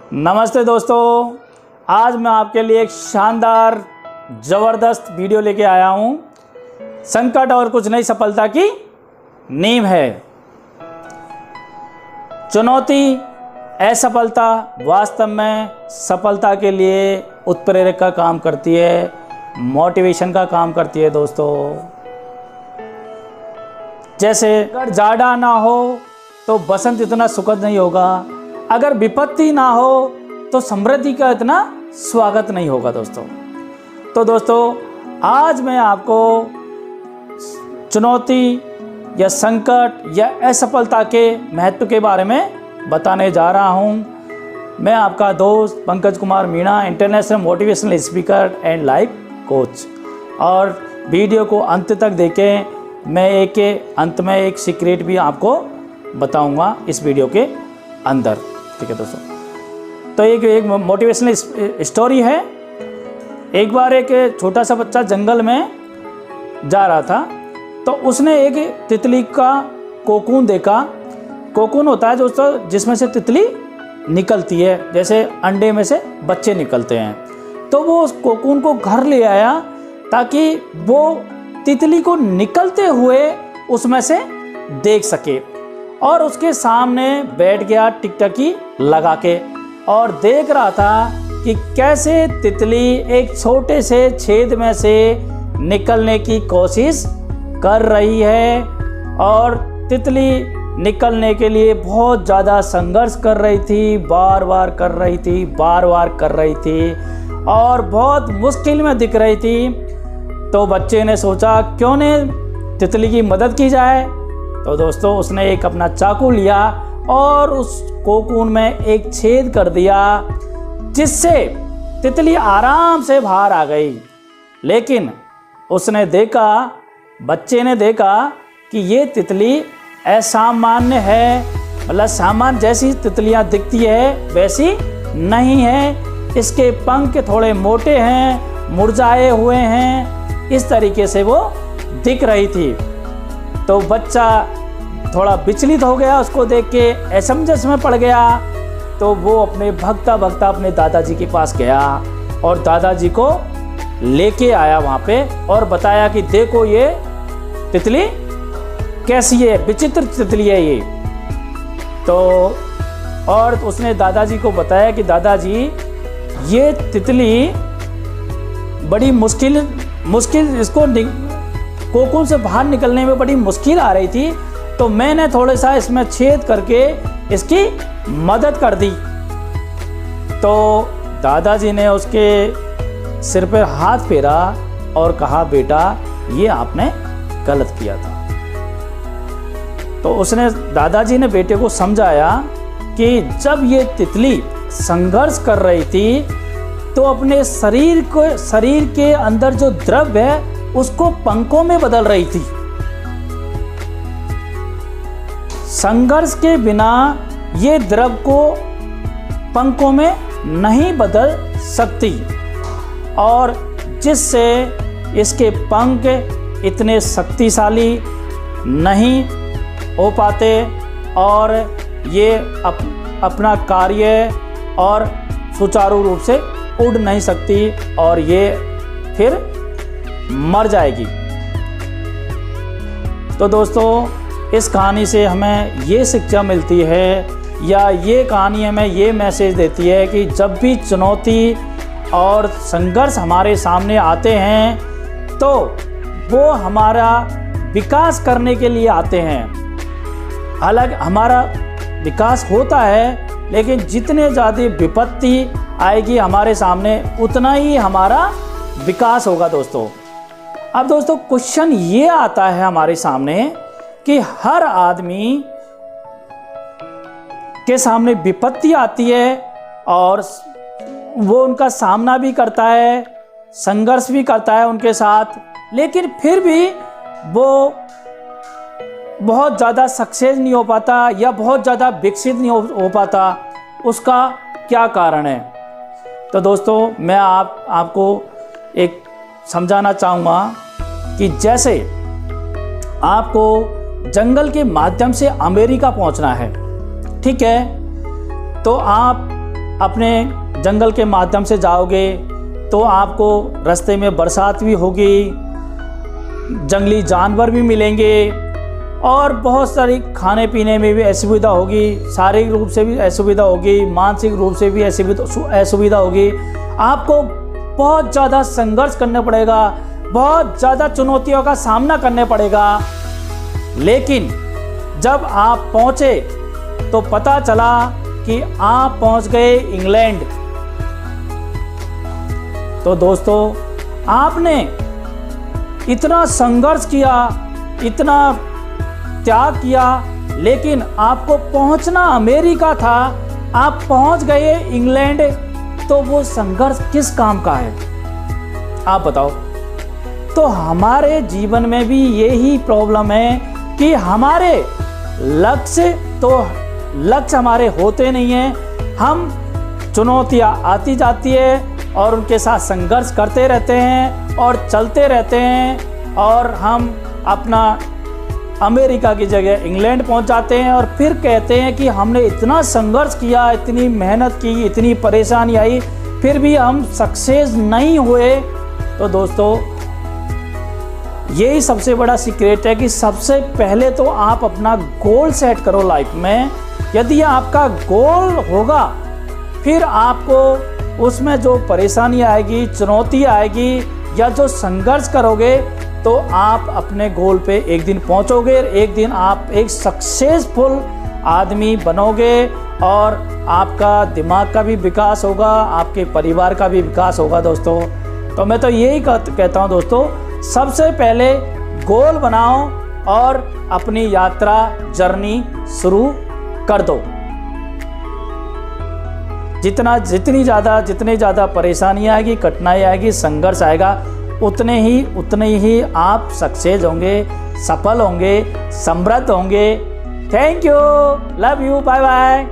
नमस्ते दोस्तों, आज मैं आपके लिए एक शानदार ज़बरदस्त वीडियो लेके आया हूँ। संकट और कुछ नई सफलता की नींव है। चुनौती असफलता वास्तव में सफलता के लिए उत्प्रेरक का काम करती है, मोटिवेशन का काम करती है। दोस्तों, जैसे अगर जाड़ा ना हो तो बसंत इतना सुखद नहीं होगा, अगर विपत्ति ना हो तो समृद्धि का इतना स्वागत नहीं होगा। दोस्तों आज मैं आपको चुनौती या संकट या असफलता के महत्व के बारे में बताने जा रहा हूं। मैं आपका दोस्त Pankaj Kumar Meena, international motivational speaker and life coach. और वीडियो को अंत तक देखें। मैं अंत में एक सीक्रेट भी आपको बताऊंगा इस वीडियो के अंदर। ठीक है दोस्तों, तो एक मोटिवेशनल स्टोरी है। एक बार एक छोटा सा बच्चा जंगल में जा रहा था, तो उसने एक तितली का कोकून देखा। कोकून होता है दोस्तों जिसमें से तितली निकलती है, जैसे अंडे में से बच्चे निकलते हैं। तो वो उस कोकून को घर ले आया ताकि वो तितली को निकलते हुए उसमें से देख सके, और उसके सामने बैठ गया टिकटकी लगा के और देख रहा था कि कैसे तितली एक छोटे से छेद में से निकलने की कोशिश कर रही है। और तितली निकलने के लिए बहुत ज़्यादा संघर्ष कर रही थी, बार बार कर रही थी और बहुत मुश्किल में दिख रही थी। तो बच्चे ने सोचा क्यों न तितली की मदद की जाए। तो दोस्तों, उसने एक अपना चाकू लिया और उस कोकून में एक छेद कर दिया, जिससे तितली आराम से बाहर आ गई। लेकिन बच्चे ने देखा कि ये तितली असामान्य है, मतलब सामान्य जैसी तितलियां दिखती है वैसी नहीं है। इसके पंख थोड़े मोटे हैं, मुरझाए हुए हैं, इस तरीके से वो दिख रही थी। तो बच्चा थोड़ा विचलित हो गया, उसको देख के असमंजस में पड़ गया। तो वो अपने भागता अपने दादाजी के पास गया और दादाजी को लेके आया वहाँ पे और बताया कि देखो ये तितली कैसी है, विचित्र तितली है ये। तो और उसने दादाजी को बताया कि दादाजी ये तितली बड़ी मुश्किल इसको कोकून से बाहर निकलने में बड़ी मुश्किल आ रही थी, तो मैंने थोड़ा सा इसमें छेद करके इसकी मदद कर दी। तो दादाजी ने उसके सिर पर हाथ फेरा और कहा, बेटा ये आपने गलत किया था। तो दादाजी ने बेटे को समझाया कि जब ये तितली संघर्ष कर रही थी तो अपने शरीर के अंदर जो द्रव्य है उसको पंखों में बदल रही थी। संघर्ष के बिना ये द्रव को पंखों में नहीं बदल सकती, और जिससे इसके पंख इतने शक्तिशाली नहीं हो पाते और ये अपना कार्य और सुचारू रूप से उड़ नहीं सकती और ये फिर मर जाएगी। तो दोस्तों, इस कहानी से हमें ये शिक्षा मिलती है, या ये कहानी हमें ये मैसेज देती है कि जब भी चुनौती और संघर्ष हमारे सामने आते हैं तो वो हमारा विकास करने के लिए आते हैं। हालांकि हमारा विकास होता है, लेकिन जितने ज़्यादा विपत्ति आएगी हमारे सामने उतना ही हमारा विकास होगा। दोस्तों, अब दोस्तों क्वेश्चन ये आता है हमारे सामने कि हर आदमी के सामने विपत्ति आती है और वो उनका सामना भी करता है, संघर्ष भी करता है उनके साथ, लेकिन फिर भी वो बहुत ज़्यादा सक्सेस नहीं हो पाता या बहुत ज़्यादा विकसित नहीं हो पाता। उसका क्या कारण है? तो दोस्तों, मैं आपको एक समझाना चाहूँगा कि जैसे आपको जंगल के माध्यम से अमेरिका पहुंचना है, ठीक है, तो आप अपने जंगल के माध्यम से जाओगे तो आपको रास्ते में बरसात भी होगी, जंगली जानवर भी मिलेंगे और बहुत सारी खाने पीने में भी असुविधा होगी, शारीरिक रूप से भी असुविधा होगी, मानसिक रूप से भी असुविधा होगी। आपको बहुत ज़्यादा संघर्ष करना पड़ेगा, बहुत ज़्यादा चुनौतियों का सामना करना पड़ेगा। लेकिन जब आप पहुँचे तो पता चला कि आप पहुँच गए इंग्लैंड। तो दोस्तों, आपने इतना संघर्ष किया, इतना त्याग किया, लेकिन आपको पहुंचना अमेरिका था, आप पहुंच गए इंग्लैंड, तो वो संघर्ष किस काम का है आप बताओ। तो हमारे जीवन में भी यही प्रॉब्लम है कि हमारे लक्ष्य हमारे होते नहीं हैं। हम चुनौतियाँ आती जाती है और उनके साथ संघर्ष करते रहते हैं और चलते रहते हैं, और हम अपना अमेरिका की जगह इंग्लैंड पहुंच जाते हैं और फिर कहते हैं कि हमने इतना संघर्ष किया, इतनी मेहनत की, इतनी परेशानी आई, फिर भी हम सक्सेस नहीं हुए। तो दोस्तों, यही सबसे बड़ा सीक्रेट है कि सबसे पहले तो आप अपना गोल सेट करो लाइफ में। यदि आपका गोल होगा, फिर आपको उसमें जो परेशानी आएगी, चुनौती आएगी या जो संघर्ष करोगे, तो आप अपने गोल पे एक दिन पहुंचोगे, एक दिन आप एक सक्सेसफुल आदमी बनोगे और आपका दिमाग का भी विकास होगा, आपके परिवार का भी विकास होगा। दोस्तों, तो मैं तो यही कहता हूं दोस्तों, सबसे पहले गोल बनाओ और अपनी यात्रा जर्नी शुरू कर दो। जितनी ज़्यादा परेशानी आएगी, कठिनाई आएगी, संघर्ष आएगा, उतने ही आप सक्सेस होंगे, सफल होंगे, समृद्ध होंगे। Thank you, love you, bye bye.